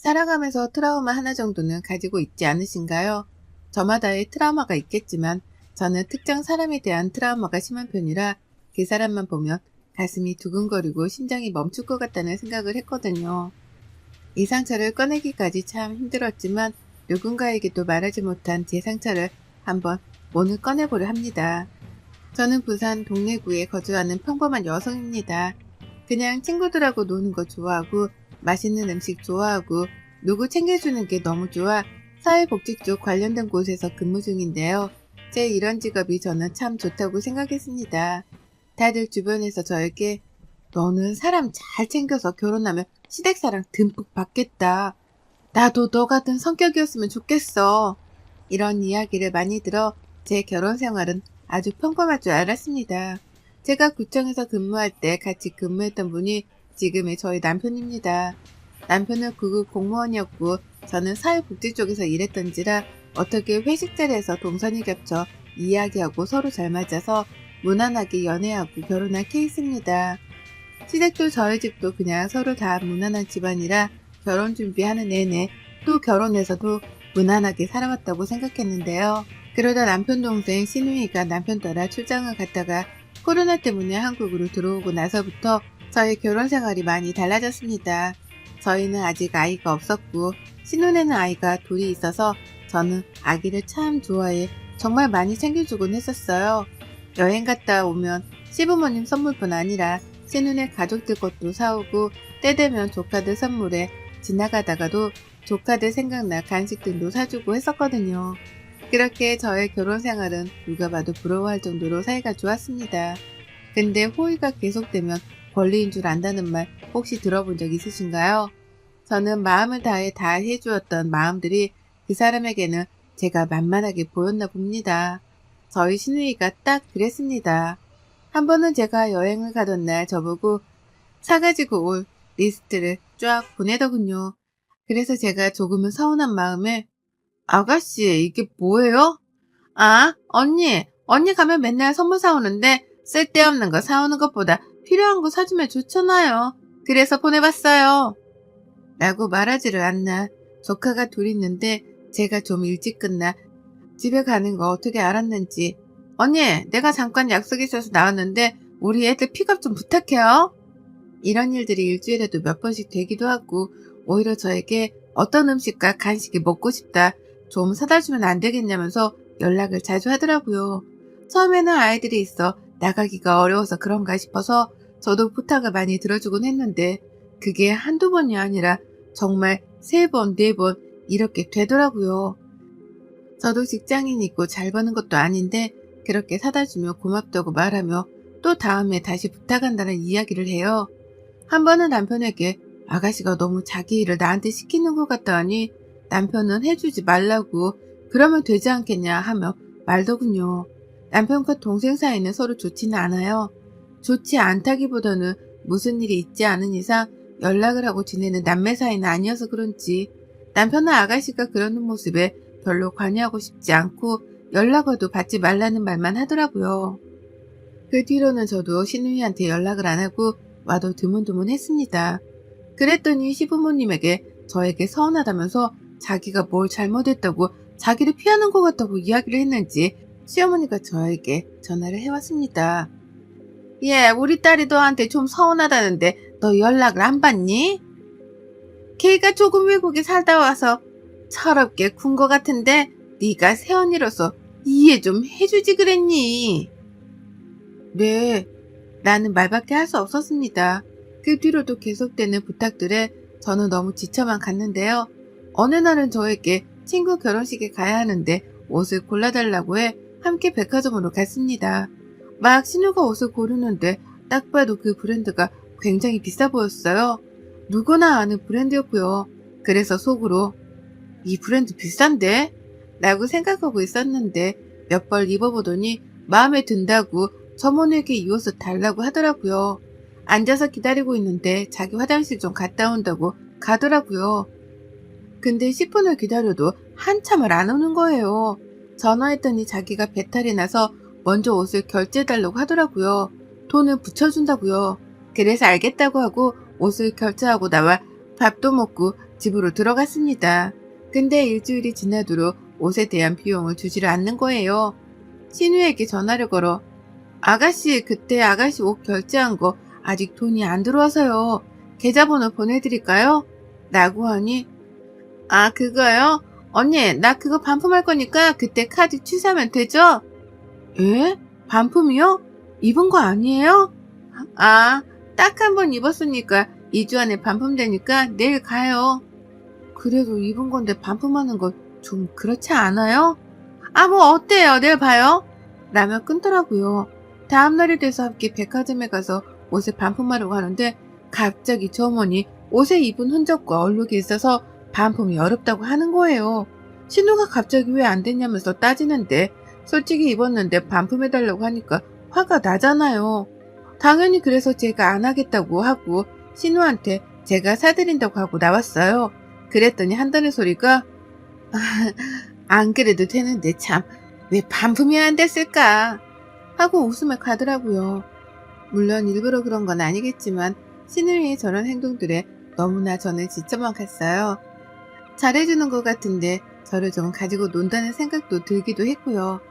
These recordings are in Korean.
살아가면서 트라우마 하나 정도는 가지고 있지 않으신가요? 저마다의 트라우마가 있겠지만 저는 특정 사람에 대한 트라우마가 심한 편이라 그 사람만 보면 가슴이 두근거리고 심장이 멈출 것 같다는 생각을 했거든요. 이 상처를 꺼내기까지 참 힘들었지만 누군가에게도 말하지 못한 제 상처를 한번 오늘 꺼내보려 합니다. 저는 부산 동래구에 거주하는 평범한 여성입니다. 그냥 친구들하고 노는 거 좋아하고 맛있는 음식 좋아하고 누구 챙겨주는 게 너무 좋아 사회복지 쪽 관련된 곳에서 근무 중인데요. 제 이런 직업이 저는 참 좋다고 생각했습니다. 다들 주변에서 저에게 너는 사람 잘 챙겨서 결혼하면 시댁사랑 듬뿍 받겠다. 나도 너 같은 성격이었으면 좋겠어. 이런 이야기를 많이 들어 제 결혼 생활은 아주 평범할 줄 알았습니다. 제가 구청에서 근무할 때 같이 근무했던 분이 지금의 저희 남편입니다. 남편은 구급 공무원이었고 저는 사회복지 쪽에서 일했던지라 어떻게 회식 자리에서 동선이 겹쳐 이야기하고 서로 잘 맞아서 무난하게 연애하고 결혼한 케이스입니다. 시댁도 저희 집도 그냥 서로 다 무난한 집안이라 결혼 준비하는 내내 또 결혼해서도 무난하게 살아왔다고 생각했는데요. 그러다 남편 동생 시누이가 남편 따라 출장을 갔다가 코로나 때문에 한국으로 들어오고 나서부터 저희 결혼 생활이 많이 달라졌습니다. 저희는 아직 아이가 없었고 신혼에는 아이가 둘이 있어서 저는 아기를 참 좋아해 정말 많이 챙겨주곤 했었어요. 여행 갔다 오면 시부모님 선물뿐 아니라 신혼의 가족들 것도 사오고 때 되면 조카들 선물에 지나가다가도 조카들 생각나 간식 등도 사주고 했었거든요. 그렇게 저의 결혼 생활은 누가 봐도 부러워할 정도로 사이가 좋았습니다. 근데 호의가 계속되면 권리인 줄 안다는 말 혹시 들어본 적 있으신가요? 저는 마음을 다해 다 해주었던 마음들이 그 사람에게는 제가 만만하게 보였나 봅니다. 저희 시누이가 딱 그랬습니다. 한 번은 제가 여행을 가던 날 저보고 사가지고 올 리스트를 쫙 보내더군요. 그래서 제가 조금은 서운한 마음에 아가씨 이게 뭐예요? 아 언니 가면 맨날 선물 사오는데 쓸데없는 거 사오는 것보다 필요한 거 사주면 좋잖아요. 그래서 보내봤어요. 라고 말하지를 않나. 조카가 둘 있는데 제가 좀 일찍 끝나 집에 가는 거 어떻게 알았는지 언니 내가 잠깐 약속 있어서 나왔는데 우리 애들 픽업 좀 부탁해요. 이런 일들이 일주일에도 몇 번씩 되기도 하고 오히려 저에게 어떤 음식과 간식이 먹고 싶다 좀 사다 주면 안 되겠냐면서 연락을 자주 하더라고요. 처음에는 아이들이 있어 나가기가 어려워서 그런가 싶어서 저도 부탁을 많이 들어주곤 했는데 그게 한두 번이 아니라 정말 3번, 4번 이렇게 되더라고요. 저도 직장인이고 잘 버는 것도 아닌데 그렇게 사다 주며 고맙다고 말하며 또 다음에 다시 부탁한다는 이야기를 해요. 한 번은 남편에게 아가씨가 너무 자기 일을 나한테 시키는 것 같다 하니 남편은 해주지 말라고 그러면 되지 않겠냐 하며 말더군요. 남편과 동생 사이는 서로 좋지는 않아요. 좋지 않다기보다는 무슨 일이 있지 않은 이상 연락을 하고 지내는 남매 사이는 아니어서 그런지 남편은 아가씨가 그러는 모습에 별로 관여하고 싶지 않고 연락 와도 받지 말라는 말만 하더라고요. 그 뒤로는 저도 시누이한테 연락을 안 하고 와도 드문드문했습니다. 그랬더니 시부모님에게 저에게 서운하다면서 자기가 뭘 잘못했다고 자기를 피하는 것 같다고 이야기를 했는지 시어머니가 저에게 전화를 해왔습니다. 예, 우리 딸이 너한테 좀 서운하다는데 너 연락을 안 받니? 걔가 조금 외국에 살다 와서 철없게 군 것 같은데 네가 새언니로서 이해 좀 해주지 그랬니? 네, 나는 말밖에 할 수 없었습니다. 그 뒤로도 계속되는 부탁들에 저는 너무 지쳐만 갔는데요. 어느 날은 저에게 친구 결혼식에 가야 하는데 옷을 골라달라고 해 함께 백화점으로 갔습니다. 막 신우가 옷을 고르는데 딱 봐도 그 브랜드가 굉장히 비싸 보였어요. 누구나 아는 브랜드였고요. 그래서 속으로 이 브랜드 비싼데? 라고 생각하고 있었는데 몇 벌 입어보더니 마음에 든다고 점원에게 이 옷을 달라고 하더라고요. 앉아서 기다리고 있는데 자기 화장실 좀 갔다 온다고 가더라고요. 근데 10분을 기다려도 한참을 안 오는 거예요. 전화했더니 자기가 배탈이 나서 먼저 옷을 결제해달라고 하더라고요. 돈을 붙여준다고요. 그래서 알겠다고 하고 옷을 결제하고 나와 밥도 먹고 집으로 들어갔습니다. 근데 일주일이 지나도록 옷에 대한 비용을 주지를 않는 거예요. 신우에게 전화를 걸어 아가씨 그때 아가씨 옷 결제한 거 아직 돈이 안 들어와서요. 계좌번호 보내드릴까요? 라고 하니 아 그거요? 언니 나 그거 반품할 거니까 그때 카드 취소하면 되죠? 에? 반품이요? 입은 거 아니에요? 아 딱 한 번 입었으니까 2주 안에 반품되니까 내일 가요. 그래도 입은 건데 반품하는 건 좀 그렇지 않아요? 아, 뭐 어때요? 내일 봐요. 라며 끊더라고요. 다음날이 돼서 함께 백화점에 가서 옷을 반품하려고 하는데 갑자기 저 어머니 옷에 입은 흔적과 얼룩이 있어서 반품이 어렵다고 하는 거예요. 신우가 갑자기 왜 안 됐냐면서 따지는데 솔직히 입었는데 반품해달라고 하니까 화가 나잖아요. 당연히 그래서 제가 안 하겠다고 하고 신우한테 제가 사드린다고 하고 나왔어요. 그랬더니 한다는 소리가 안 그래도 되는데 참 왜 반품이 안 됐을까 하고 웃으며 가더라고요. 물론 일부러 그런 건 아니겠지만 신우이의 저런 행동들에 너무나 저는 지쳐만 갔어요. 잘해주는 것 같은데 저를 좀 가지고 논다는 생각도 들기도 했고요.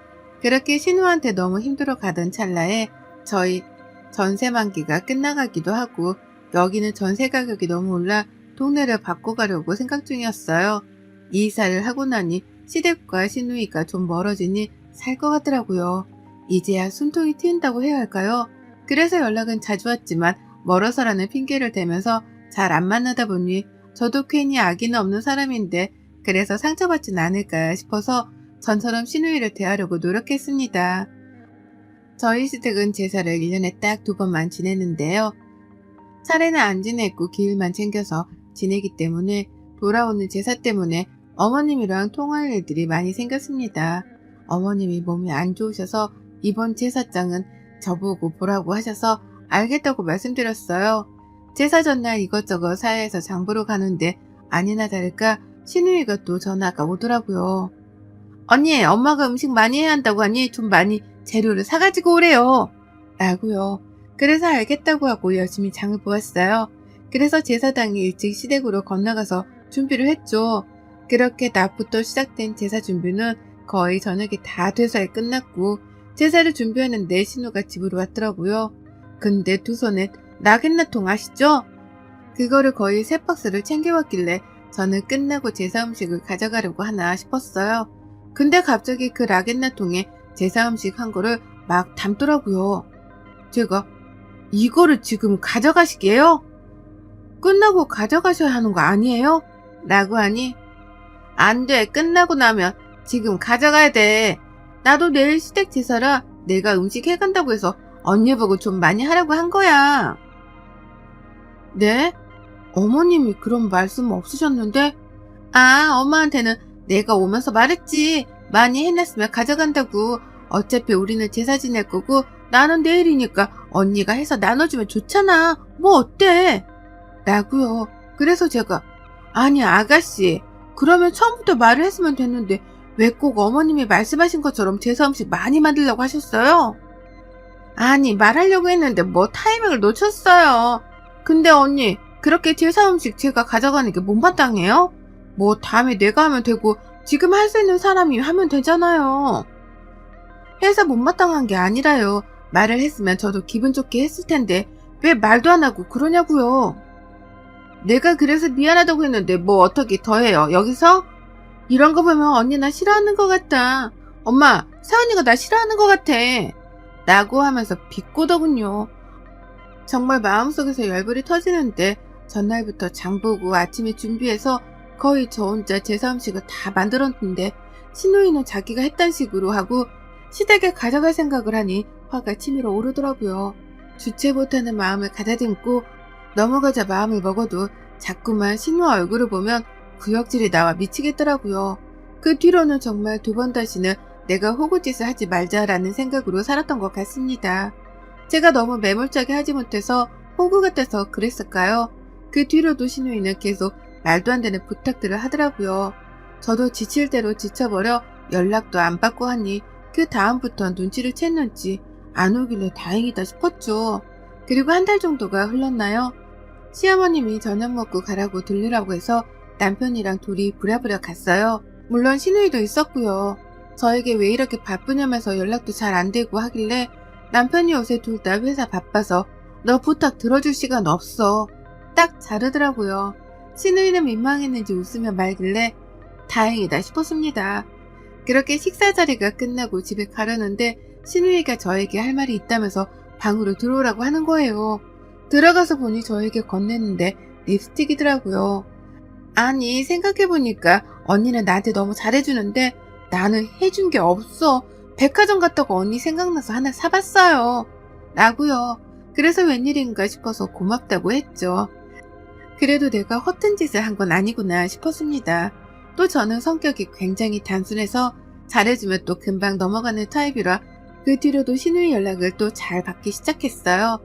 그렇게 신우한테 너무 힘들어 가던 찰나에 저희 전세 만기가 끝나가기도 하고 여기는 전세 가격이 너무 올라 동네를 바꿔가려고 생각 중이었어요. 이사를 하고 나니 시댁과 신우이가 좀 멀어지니 살 것 같더라고요. 이제야 숨통이 트인다고 해야 할까요? 그래서 연락은 자주 왔지만 멀어서라는 핑계를 대면서 잘 안 만나다 보니 저도 괜히 악의는 없는 사람인데 그래서 상처받진 않을까 싶어서 전처럼 신우이를 대하려고 노력했습니다. 저희 시댁은 제사를 1년에 딱 2번만 지내는데요. 차례는 안 지내고 기일만 챙겨서 지내기 때문에 돌아오는 제사 때문에 어머님이랑 통화할 일들이 많이 생겼습니다. 어머님이 몸이 안 좋으셔서 이번 제사장은 저보고 보라고 하셔서 알겠다고 말씀드렸어요. 제사 전날 이것저것 사야해서 장보러 가는데 아니나 다를까 신우이가 또 전화가 오더라고요. 언니 엄마가 음식 많이 해야 한다고 하니 좀 많이 재료를 사가지고 오래요. 라고요. 그래서 알겠다고 하고 열심히 장을 보았어요. 그래서 제사당일 일찍 시댁으로 건너가서 준비를 했죠. 그렇게 낮부터 시작된 제사 준비는 거의 저녁이 다 돼서야 끝났고 제사를 준비하는데 신우가 집으로 왔더라고요. 근데 두 손에 라겐나통 아시죠? 그거를 거의 3박스를 챙겨왔길래 저는 끝나고 제사 음식을 가져가려고 하나 싶었어요. 근데 갑자기 그 라겐나통에 제사 음식 한 거를 막 담더라고요. 제가 이거를 지금 가져가시게요? 끝나고 가져가셔야 하는 거 아니에요? 라고 하니 안 돼. 끝나고 나면 지금 가져가야 돼. 나도 내일 시댁 제사라 내가 음식 해간다고 해서 언니 보고 좀 많이 하라고 한 거야. 네? 어머님이 그런 말씀 없으셨는데? 아, 엄마한테는 내가 오면서 말했지. 많이 해놨으면 가져간다고. 어차피 우리는 제사 지낼 거고 나는 내일이니까 언니가 해서 나눠주면 좋잖아. 뭐 어때? 라고요. 그래서 제가 아니 아가씨 그러면 처음부터 말을 했으면 됐는데 왜 꼭 어머님이 말씀하신 것처럼 제사 음식 많이 만들려고 하셨어요? 아니 말하려고 했는데 뭐 타이밍을 놓쳤어요. 근데 언니 그렇게 제사 음식 제가 가져가는 게 못마땅해요? 뭐 다음에 내가 하면 되고 지금 할 수 있는 사람이 하면 되잖아요. 해서 못마땅한 게 아니라요. 말을 했으면 저도 기분 좋게 했을 텐데 왜 말도 안 하고 그러냐고요. 내가 그래서 미안하다고 했는데 뭐 어떻게 더 해요. 여기서? 이런 거 보면 언니 나 싫어하는 것 같다. 엄마 사은이가 나 싫어하는 것 같아. 라고 하면서 비꼬더군요. 정말 마음속에서 열불이 터지는데 전날부터 장보고 아침에 준비해서 거의 저 혼자 제사 음식을 다 만들었는데 신우이는 자기가 했단 식으로 하고 시댁에 가져갈 생각을 하니 화가 치밀어 오르더라고요. 주체 못하는 마음을 가다듬고 넘어가자 마음을 먹어도 자꾸만 신우 얼굴을 보면 구역질이 나와 미치겠더라고요. 그 뒤로는 정말 2번 다시는 내가 호구짓을 하지 말자라는 생각으로 살았던 것 같습니다. 제가 너무 매몰차게 하지 못해서 호구 같아서 그랬을까요? 그 뒤로도 신우이는 계속 말도 안 되는 부탁들을 하더라고요. 저도 지칠 대로 지쳐버려 연락도 안 받고 하니 그 다음부턴 눈치를 챘는지 안 오길래 다행이다 싶었죠. 그리고 1달 정도가 흘렀나요? 시어머님이 저녁 먹고 가라고 들르라고 해서 남편이랑 둘이 부랴부랴 갔어요. 물론 신우이도 있었고요. 저에게 왜 이렇게 바쁘냐면서 연락도 잘 안 되고 하길래 남편이 요새 둘 다 회사 바빠서 너 부탁 들어줄 시간 없어. 딱 자르더라고요. 신우이는 민망했는지 웃으며 말길래 다행이다 싶었습니다. 그렇게 식사 자리가 끝나고 집에 가려는데 신우이가 저에게 할 말이 있다면서 방으로 들어오라고 하는 거예요. 들어가서 보니 저에게 건넸는데 립스틱이더라고요. 아니 생각해보니까 언니는 나한테 너무 잘해주는데 나는 해준 게 없어. 백화점 갔다고 언니 생각나서 하나 사봤어요. 라고요. 그래서 웬일인가 싶어서 고맙다고 했죠. 그래도 내가 허튼 짓을 한 건 아니구나 싶었습니다. 또 저는 성격이 굉장히 단순해서 잘해주면 또 금방 넘어가는 타입이라 그 뒤로도 신우이 연락을 또 잘 받기 시작했어요.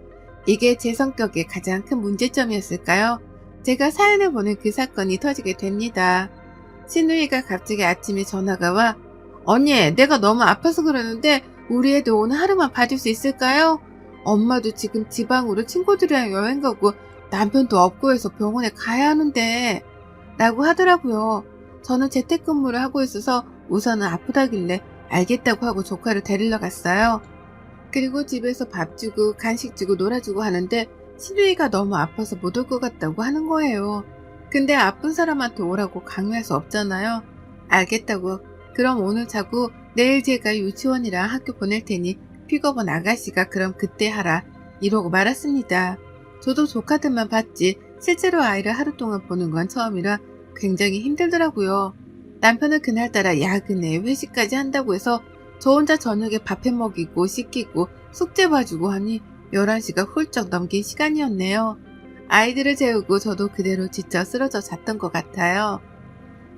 이게 제 성격의 가장 큰 문제점이었을까요? 제가 사연을 보낸 그 사건이 터지게 됩니다. 신우이가 갑자기 아침에 전화가 와 언니 내가 너무 아파서 그러는데 우리 애들 오늘 하루만 봐줄 수 있을까요? 엄마도 지금 지방으로 친구들이랑 여행 가고 남편도 없고 해서 병원에 가야 하는데 라고 하더라고요. 저는 재택근무를 하고 있어서 우선은 아프다길래 알겠다고 하고 조카를 데리러 갔어요. 그리고 집에서 밥 주고 간식 주고 놀아주고 하는데 신우이가 너무 아파서 못 올 것 같다고 하는 거예요. 근데 아픈 사람한테 오라고 강요할 수 없잖아요. 알겠다고. 그럼 오늘 자고 내일 제가 유치원이랑 학교 보낼 테니 픽업은 아가씨가 그럼 그때 하라. 이러고 말았습니다. 저도 조카들만 봤지 실제로 아이를 하루 동안 보는 건 처음이라 굉장히 힘들더라고요. 남편은 그날따라 야근에 회식까지 한다고 해서 저 혼자 저녁에 밥 해 먹이고 씻기고 숙제 봐주고 하니 11시가 훌쩍 넘긴 시간이었네요. 아이들을 재우고 저도 그대로 지쳐 쓰러져 잤던 것 같아요.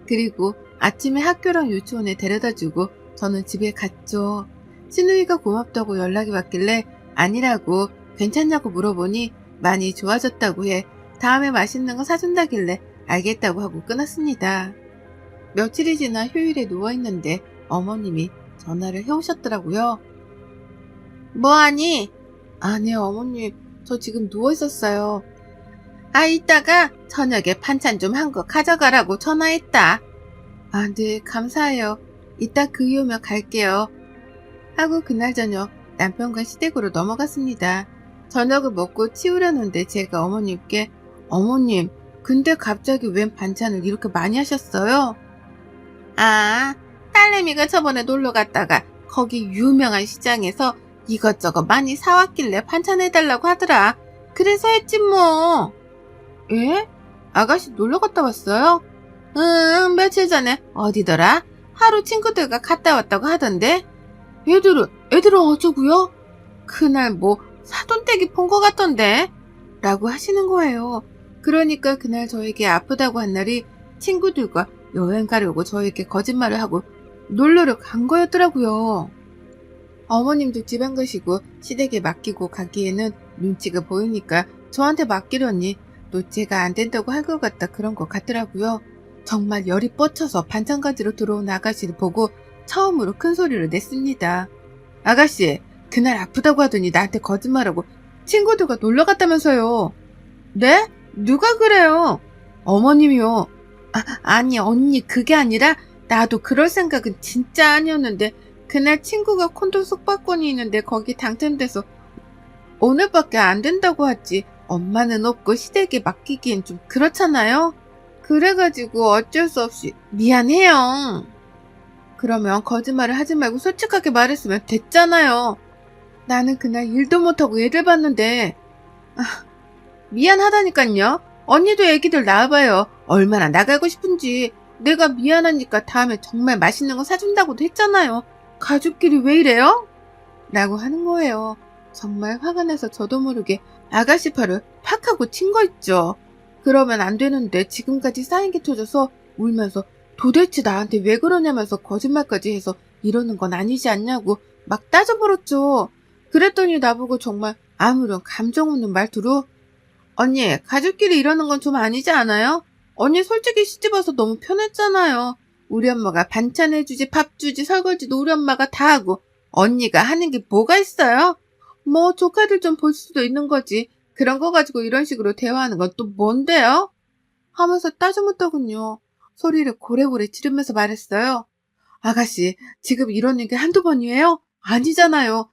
그리고 아침에 학교랑 유치원에 데려다주고 저는 집에 갔죠. 신우이가 고맙다고 연락이 왔길래 아니라고 괜찮냐고 물어보니 많이 좋아졌다고 해 다음에 맛있는 거 사준다길래 알겠다고 하고 끊었습니다. 며칠이 지나 휴일에 누워있는데 어머님이 전화를 해오셨더라고요. 뭐하니? 네 어머님 저 지금 누워있었어요. 이따가 저녁에 반찬 좀 한 거 가져가라고 전화했다. 네 감사해요. 이따 그 이후 오면 갈게요. 하고 그날 저녁 남편과 시댁으로 넘어갔습니다. 저녁을 먹고 치우려는데 제가 어머님께 어머님 근데 갑자기 웬 반찬을 이렇게 많이 하셨어요? 딸내미가 저번에 놀러 갔다가 거기 유명한 시장에서 이것저것 많이 사왔길래 반찬 해달라고 하더라. 그래서 했지 뭐. 예? 아가씨 놀러 갔다 왔어요? 응, 며칠 전에 어디더라? 하루 친구들과 갔다 왔다고 하던데. 애들은 어쩌고요? 그날 뭐 사돈댁이 본 것 같던데. 라고 하시는 거예요. 그러니까 그날 저에게 아프다고 한 날이 친구들과 여행 가려고 저에게 거짓말을 하고 놀러를 간 거였더라고요. 어머님도 지방 가시고 시댁에 맡기고 가기에는 눈치가 보이니까 저한테 맡기려니 또 제가 안 된다고 할 것 같다 그런 것 같더라고요. 정말 열이 뻗쳐서 반찬 가지러 들어온 아가씨를 보고 처음으로 큰 소리를 냈습니다. 아가씨, 그날 아프다고 하더니 나한테 거짓말하고 친구들과 놀러 갔다면서요. 네? 누가 그래요? 어머님이요. 아니 언니 그게 아니라 나도 그럴 생각은 진짜 아니었는데 그날 친구가 콘도 숙박권이 있는데 거기 당첨돼서 오늘밖에 안 된다고 하지 엄마는 없고 시댁에 맡기기엔 좀 그렇잖아요. 그래가지고 어쩔 수 없이 미안해요. 그러면 거짓말을 하지 말고 솔직하게 말했으면 됐잖아요. 나는 그날 일도 못하고 애들 봤는데 미안하다니깐요. 언니도 애기들 낳아봐요. 얼마나 나가고 싶은지. 내가 미안하니까 다음에 정말 맛있는 거 사준다고도 했잖아요. 가족끼리 왜 이래요? 라고 하는 거예요. 정말 화가 나서 저도 모르게 아가씨 팔을 팍 하고 친 거 있죠. 그러면 안 되는데 지금까지 쌓인 게 터져서 울면서 도대체 나한테 왜 그러냐면서 거짓말까지 해서 이러는 건 아니지 않냐고 막 따져버렸죠. 그랬더니 나보고 정말 아무런 감정 없는 말투로 언니 가족끼리 이러는 건 좀 아니지 않아요? 언니 솔직히 시집와서 너무 편했잖아요. 우리 엄마가 반찬 해주지 밥 주지 설거지도 우리 엄마가 다 하고 언니가 하는 게 뭐가 있어요? 뭐 조카들 좀 볼 수도 있는 거지. 그런 거 가지고 이런 식으로 대화하는 건 또 뭔데요? 하면서 따져묻더군요. 소리를 고래고래 지르면서 말했어요. 아가씨, 지금 이러는 게 한두 번이에요? 아니잖아요.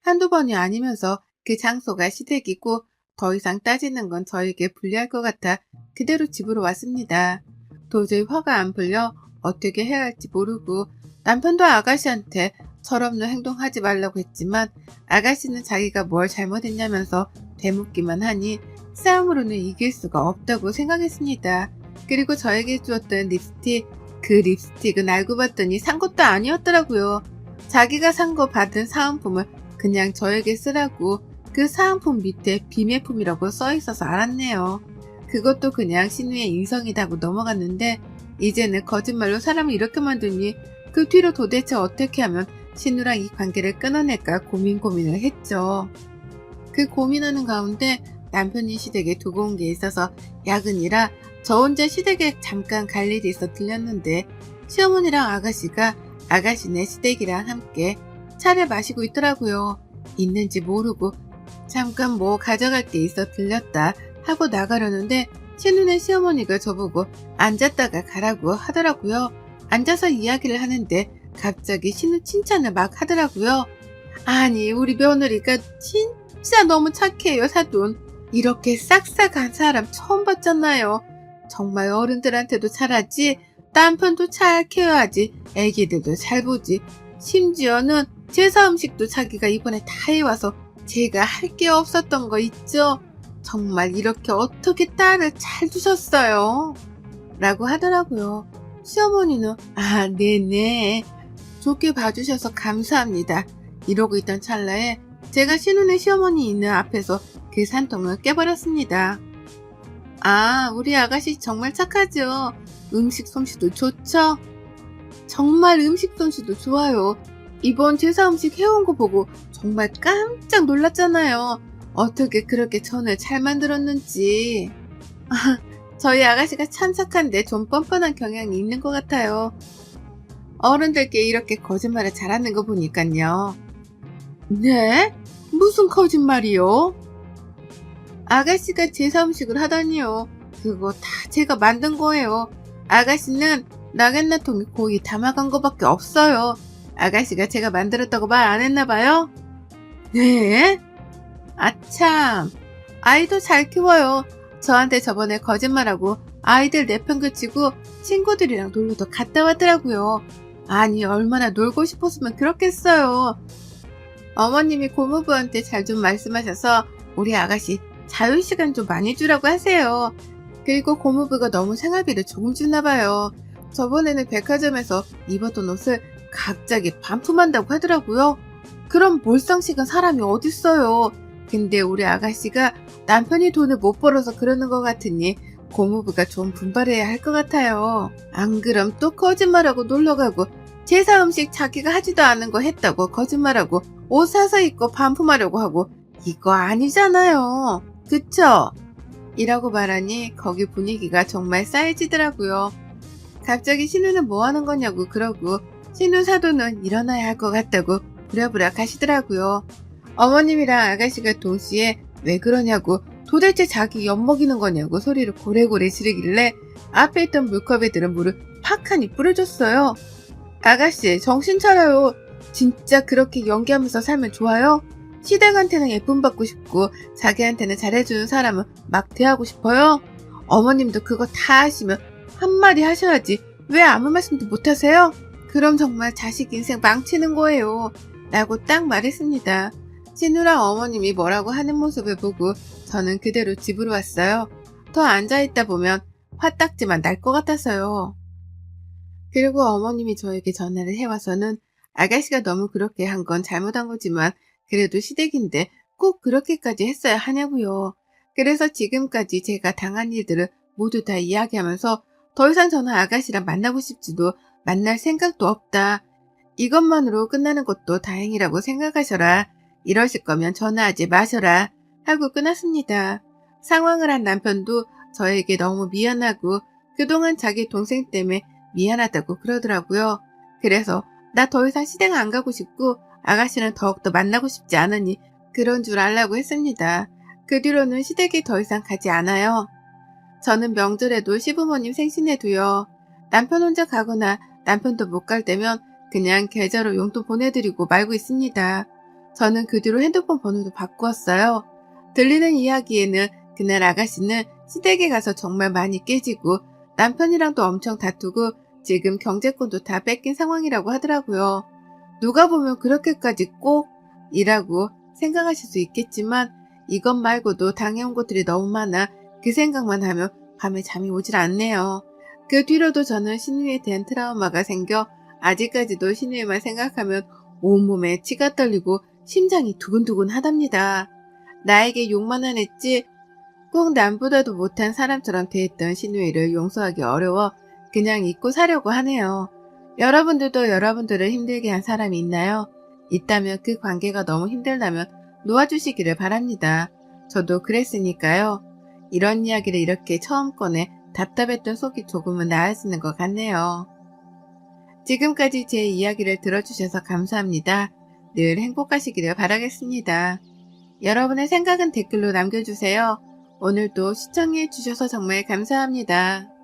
한두 번이 아니면서 그 장소가 시댁이고 더 이상 따지는 건 저에게 불리할 것 같아 그대로 집으로 왔습니다. 도저히 화가 안 풀려 어떻게 해야 할지 모르고 남편도 아가씨한테 철없는 행동하지 말라고 했지만 아가씨는 자기가 뭘 잘못했냐면서 되묻기만 하니 싸움으로는 이길 수가 없다고 생각했습니다. 그리고 저에게 주었던 립스틱, 그 립스틱은 알고 봤더니 산 것도 아니었더라고요. 자기가 산 거 받은 사은품을 그냥 저에게 쓰라고 그 사은품 밑에 비매품이라고 써있어서 알았네요. 그것도 그냥 신우의 인성이다고 넘어갔는데 이제는 거짓말로 사람을 이렇게 만드니 그 뒤로 도대체 어떻게 하면 신우랑 이 관계를 끊어낼까 고민을 했죠. 그 고민하는 가운데 남편이 시댁에 두고 온 게 있어서 야근이라 저 혼자 시댁에 잠깐 갈 일이 있어 들렸는데 시어머니랑 아가씨가 아가씨네 시댁이랑 함께 차를 마시고 있더라고요. 있는지 모르고 잠깐 뭐 가져갈 게 있어 들렸다 하고 나가려는데 신우네 시어머니가 저보고 앉았다가 가라고 하더라고요. 앉아서 이야기를 하는데 갑자기 신우 칭찬을 막 하더라고요. 아니 우리 며느리가 진짜 너무 착해요 사돈. 이렇게 싹싹한 사람 처음 봤잖아요. 정말 어른들한테도 잘하지 남편도 잘 케어하지 애기들도 잘 보지 심지어는 제사 음식도 자기가 이번에 다 해와서 제가 할 게 없었던 거 있죠? 정말 이렇게 어떻게 딸을 잘 두셨어요? 라고 하더라고요. 시어머니는 아 네네 좋게 봐주셔서 감사합니다. 이러고 있던 찰나에 제가 신우네 시어머니 있는 앞에서 그 산통을 깨버렸습니다. 아 우리 아가씨 정말 착하죠? 음식 솜씨도 좋죠? 정말 음식 솜씨도 좋아요. 이번 제사 음식 해온 거 보고 정말 깜짝 놀랐잖아요. 어떻게 그렇게 전을 잘 만들었는지. 저희 아가씨가 참 착한데 좀 뻔뻔한 경향이 있는 것 같아요. 어른들께 이렇게 거짓말을 잘하는 거 보니깐요. 네? 무슨 거짓말이요? 아가씨가 제사 음식을 하다니요. 그거 다 제가 만든 거예요. 아가씨는 나갯나통에 고기 담아간 거밖에 없어요. 아가씨가 제가 만들었다고 말 안 했나봐요? 네? 아참, 아이도 잘 키워요. 저한테 저번에 거짓말하고 아이들 내팽개치고 친구들이랑 놀러도 갔다 왔더라고요. 아니 얼마나 놀고 싶었으면 그렇겠어요. 어머님이 고모부한테 잘 좀 말씀하셔서 우리 아가씨 자유시간 좀 많이 주라고 하세요. 그리고 고모부가 너무 생활비를 조금 주나봐요. 저번에는 백화점에서 입었던 옷을 갑자기 반품한다고 하더라고요. 그럼 몰상식한 사람이 어딨어요. 근데 우리 아가씨가 남편이 돈을 못 벌어서 그러는 것 같으니 고모부가 좀 분발해야 할 것 같아요. 안 그럼 또 거짓말하고 놀러가고 제사 음식 자기가 하지도 않은 거 했다고 거짓말하고 옷 사서 입고 반품하려고 하고 이거 아니잖아요. 그쵸? 이라고 말하니 거기 분위기가 정말 싸해지더라고요. 갑자기 신우는 뭐 하는 거냐고 그러고 신우 사돈은 일어나야 할 것 같다고 부랴부랴 가시더라고요. 어머님이랑 아가씨가 동시에 왜 그러냐고 도대체 자기 엿먹이는 거냐고 소리를 고래고래 지르길래 앞에 있던 물컵에 들은 물을 팍하니 뿌려줬어요. 아가씨 정신 차려요. 진짜 그렇게 연기하면서 살면 좋아요? 시댁한테는 예쁨 받고 싶고 자기한테는 잘해주는 사람은 막 대하고 싶어요? 어머님도 그거 다 하시면 한마디 하셔야지 왜 아무 말씀도 못하세요? 그럼 정말 자식 인생 망치는 거예요. 라고 딱 말했습니다. 신우랑 어머님이 뭐라고 하는 모습을 보고 저는 그대로 집으로 왔어요. 더 앉아있다 보면 화딱지만 날 것 같아서요. 그리고 어머님이 저에게 전화를 해와서는 아가씨가 너무 그렇게 한 건 잘못한 거지만 그래도 시댁인데 꼭 그렇게까지 했어야 하냐고요. 그래서 지금까지 제가 당한 일들을 모두 다 이야기하면서 더 이상 저는 아가씨랑 만나고 싶지도 만날 생각도 없다. 이것만으로 끝나는 것도 다행이라고 생각하셔라. 이러실 거면 전화하지 마셔라. 하고 끊었습니다. 상황을 한 남편도 저에게 너무 미안하고 그동안 자기 동생 때문에 미안하다고 그러더라고요. 그래서 나 더 이상 시댁 안 가고 싶고 아가씨는 더욱더 만나고 싶지 않으니 그런 줄 알라고 했습니다. 그 뒤로는 시댁에 더 이상 가지 않아요. 저는 명절에도 시부모님 생신에도요. 남편 혼자 가거나 남편도 못 갈 때면 그냥 계좌로 용돈 보내드리고 말고 있습니다. 저는 그 뒤로 핸드폰 번호도 바꾸었어요. 들리는 이야기에는 그날 아가씨는 시댁에 가서 정말 많이 깨지고 남편이랑도 엄청 다투고 지금 경제권도 다 뺏긴 상황이라고 하더라고요. 누가 보면 그렇게까지 꼭 이라고 생각하실 수 있겠지만 이것 말고도 당해온 것들이 너무 많아 그 생각만 하면 밤에 잠이 오질 않네요. 그 뒤로도 저는 신우이에 대한 트라우마가 생겨 아직까지도 신우이만 생각하면 온몸에 치가 떨리고 심장이 두근두근 하답니다. 나에게 욕만은 했지 꼭 남보다도 못한 사람처럼 대했던 신우이를 용서하기 어려워 그냥 잊고 사려고 하네요. 여러분들도 여러분들을 힘들게 한 사람이 있나요? 있다면 그 관계가 너무 힘들다면 놓아주시기를 바랍니다. 저도 그랬으니까요. 이런 이야기를 이렇게 처음 꺼내 답답했던 속이 조금은 나아지는 것 같네요. 지금까지 제 이야기를 들어주셔서 감사합니다. 늘 행복하시기를 바라겠습니다. 여러분의 생각은 댓글로 남겨주세요. 오늘도 시청해 주셔서 정말 감사합니다.